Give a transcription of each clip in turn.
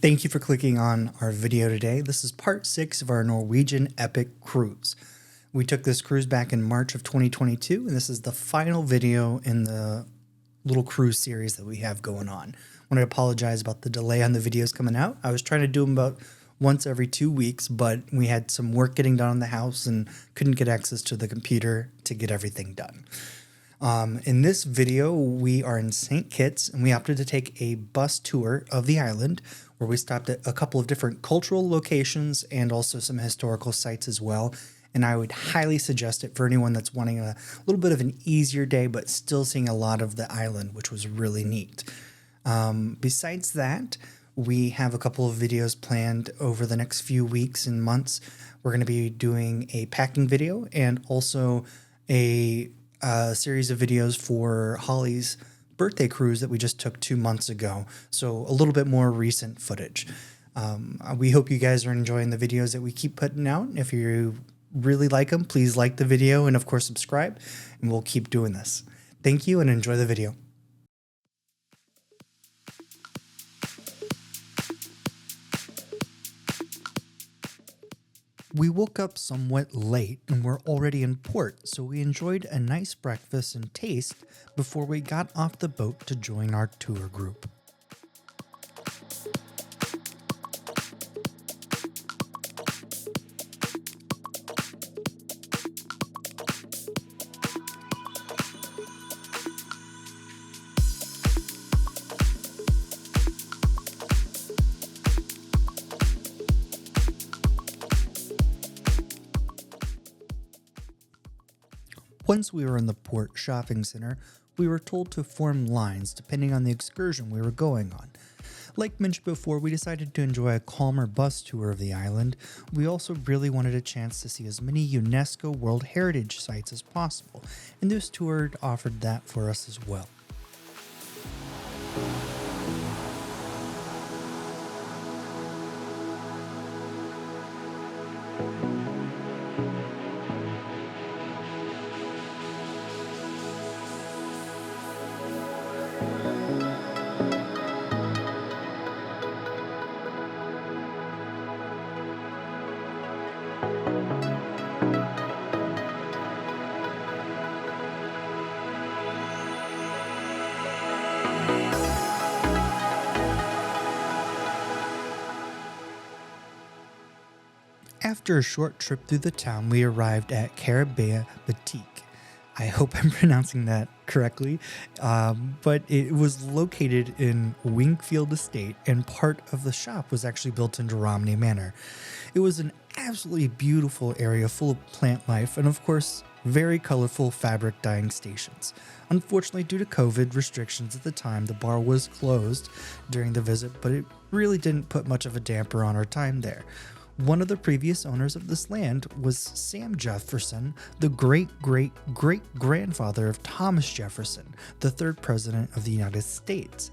Thank you for clicking on our video today. This is part 6 of our Norwegian epic cruise. We took this cruise back in March of 2022, and this is the final video in the little cruise series that we have going on. I want to apologize about the delay on the videos coming out. I was trying to do them about once every 2 weeks, but we had some work getting done in the house and couldn't get access to the computer to get everything done. In this video, we are in St. Kitts, and we opted to take a bus tour of the island, where we stopped at a couple of different cultural locations and also some historical sites as well. And I would highly suggest it for anyone that's wanting a little bit of an easier day, but still seeing a lot of the island, which was really neat. Besides that, we have a couple of videos planned over the next few weeks and months. We're going to be doing a packing video and also a series of videos for Holly's birthday cruise that we just took 2 months ago. So a little bit more recent footage. We hope you guys are enjoying the videos that we keep putting out. If you really like them, please like the video and of course subscribe, and we'll keep doing this. Thank you and enjoy the video. We woke up somewhat late and were already in port, so we enjoyed a nice breakfast and taste before we got off the boat to join our tour group. Once we were in the port shopping center, we were told to form lines depending on the excursion we were going on. Like mentioned before, we decided to enjoy a calmer bus tour of the island. We also really wanted a chance to see as many UNESCO World Heritage sites as possible, and this tour offered that for us as well. After a short trip through the town, we arrived at Caribella Batik. I hope I'm pronouncing that correctly, but it was located in Wingfield Estate, and part of the shop was actually built into Romney Manor. It was an absolutely beautiful area full of plant life and, of course, very colorful fabric dyeing stations. Unfortunately, due to COVID restrictions at the time, the bar was closed during the visit, but it really didn't put much of a damper on our time there. One of the previous owners of this land was Sam Jefferson, the great-great-great-grandfather of Thomas Jefferson, the third president of the United States.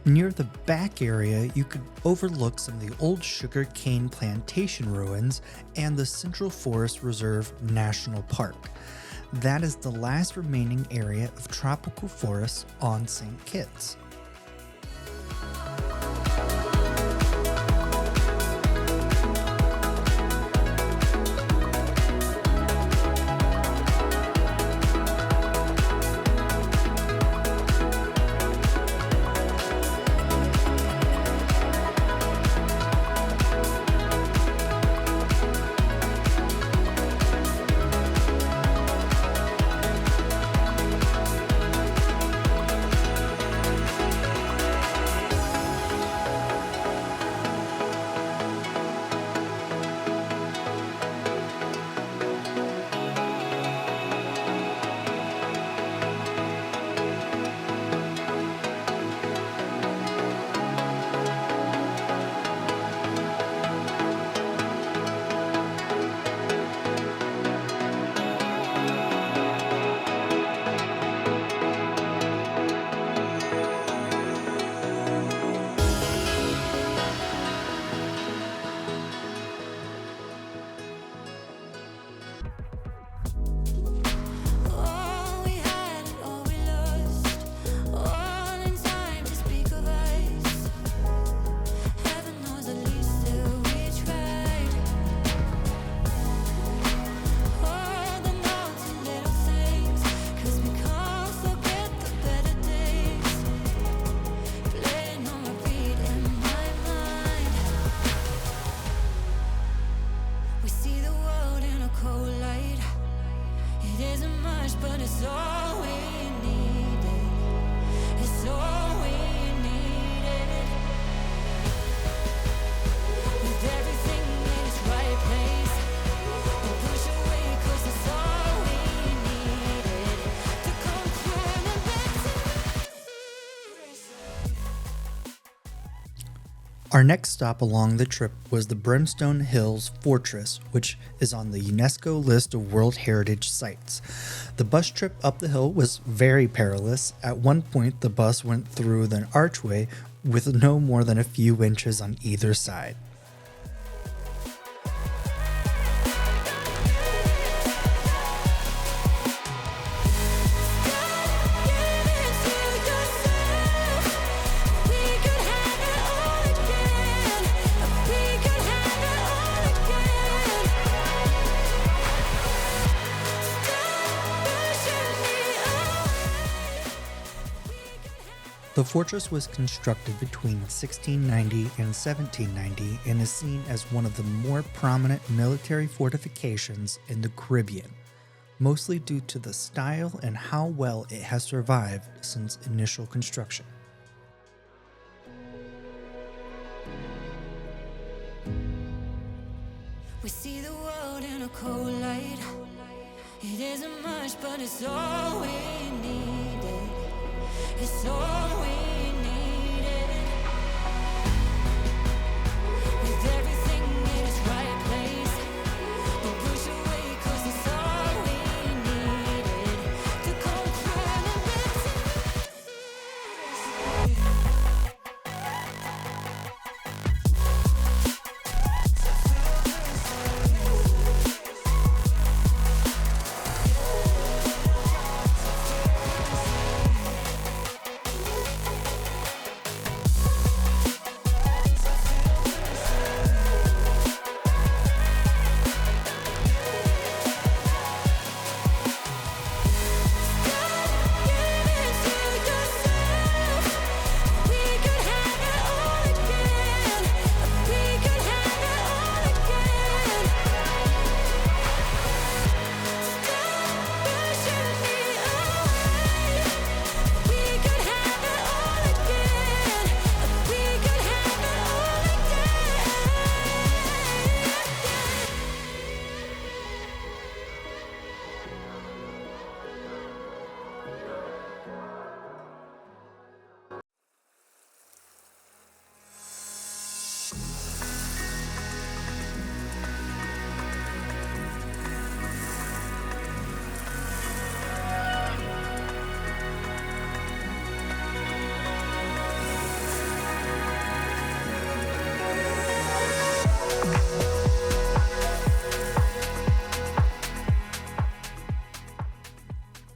Near the back area, you could overlook some of the old sugar cane plantation ruins and the Central Forest Reserve National Park. That is the last remaining area of tropical forests on St. Kitts. Our next stop along the trip was the Brimstone Hills Fortress, which is on the UNESCO list of World Heritage Sites. The bus trip up the hill was very perilous. At one point, the bus went through an archway with no more than a few inches on either side. The fortress was constructed between 1690 and 1790 and is seen as one of the more prominent military fortifications in the Caribbean, mostly due to the style and how well it has survived since initial construction. We see the world in a cold light. It isn't much, but it's all we needed. It's all we needed. With everything in its right place. Don't push away, 'cause it's all we needed. To conquer and live.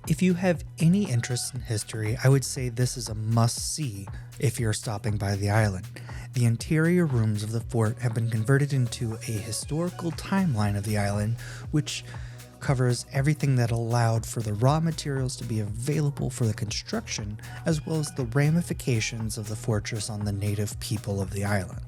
If you have any interest in history, I would say this is a must-see if you're stopping by the island. The interior rooms of the fort have been converted into a historical timeline of the island, which covers everything that allowed for the raw materials to be available for the construction, as well as the ramifications of the fortress on the native people of the island.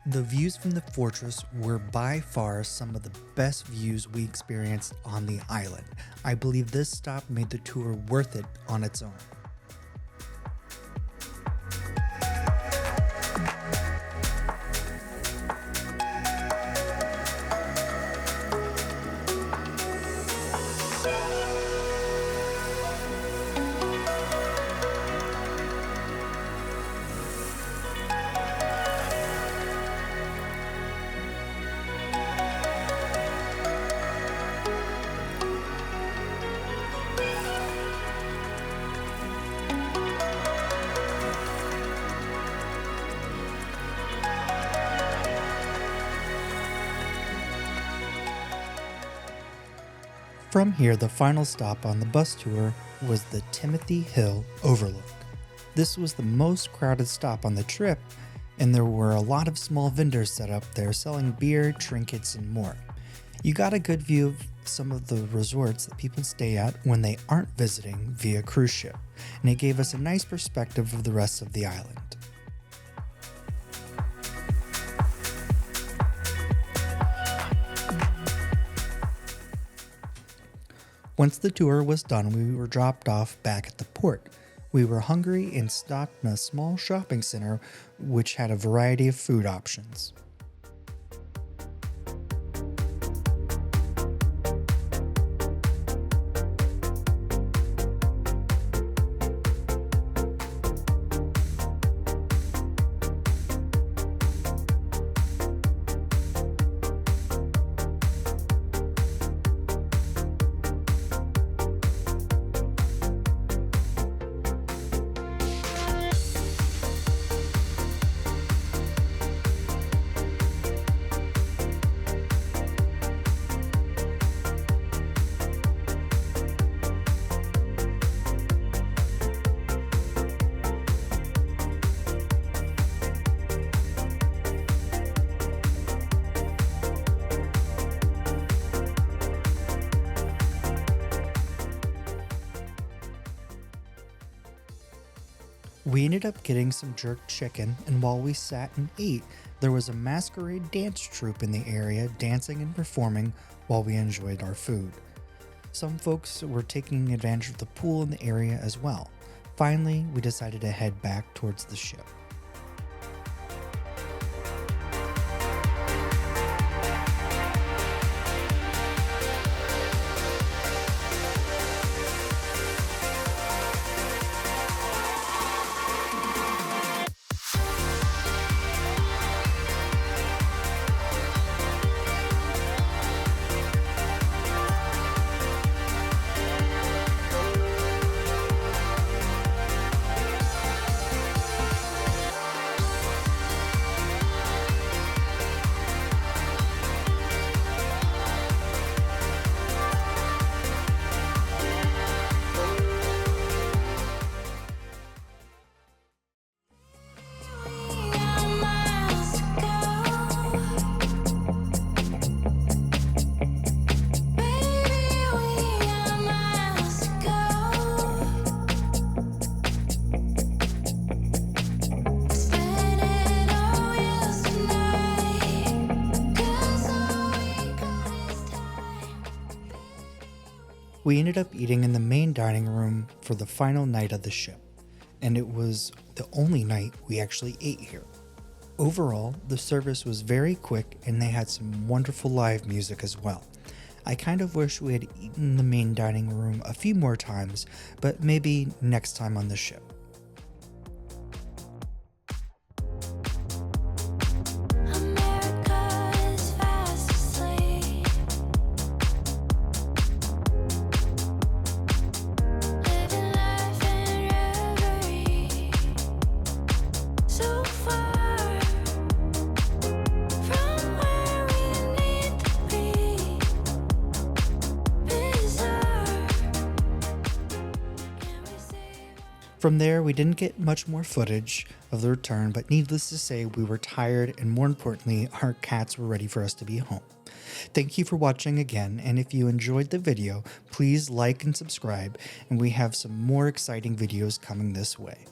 The views from the fortress were by far some of the best views we experienced on the island. I believe this stop made the tour worth it on its own. From here, the final stop on the bus tour was the Timothy Hill Overlook. This was the most crowded stop on the trip, and there were a lot of small vendors set up there selling beer, trinkets, and more. You got a good view of some of the resorts that people stay at when they aren't visiting via cruise ship, and it gave us a nice perspective of the rest of the island. Once the tour was done, we were dropped off back at the port. We were hungry and stopped in a small shopping center which had a variety of food options. We ended up getting some jerk chicken, and while we sat and ate, there was a masquerade dance troupe in the area dancing and performing while we enjoyed our food. Some folks were taking advantage of the pool in the area as well. Finally, we decided to head back towards the ship. We ended up eating in the main dining room for the final night of the ship, and it was the only night we actually ate here. Overall, the service was very quick and they had some wonderful live music as well. I kind of wish we had eaten in the main dining room a few more times, but maybe next time on the ship. From there, we didn't get much more footage of the return, but needless to say, we were tired and more importantly, our cats were ready for us to be home. Thank you for watching again, and if you enjoyed the video, please like and subscribe, and we have some more exciting videos coming this way.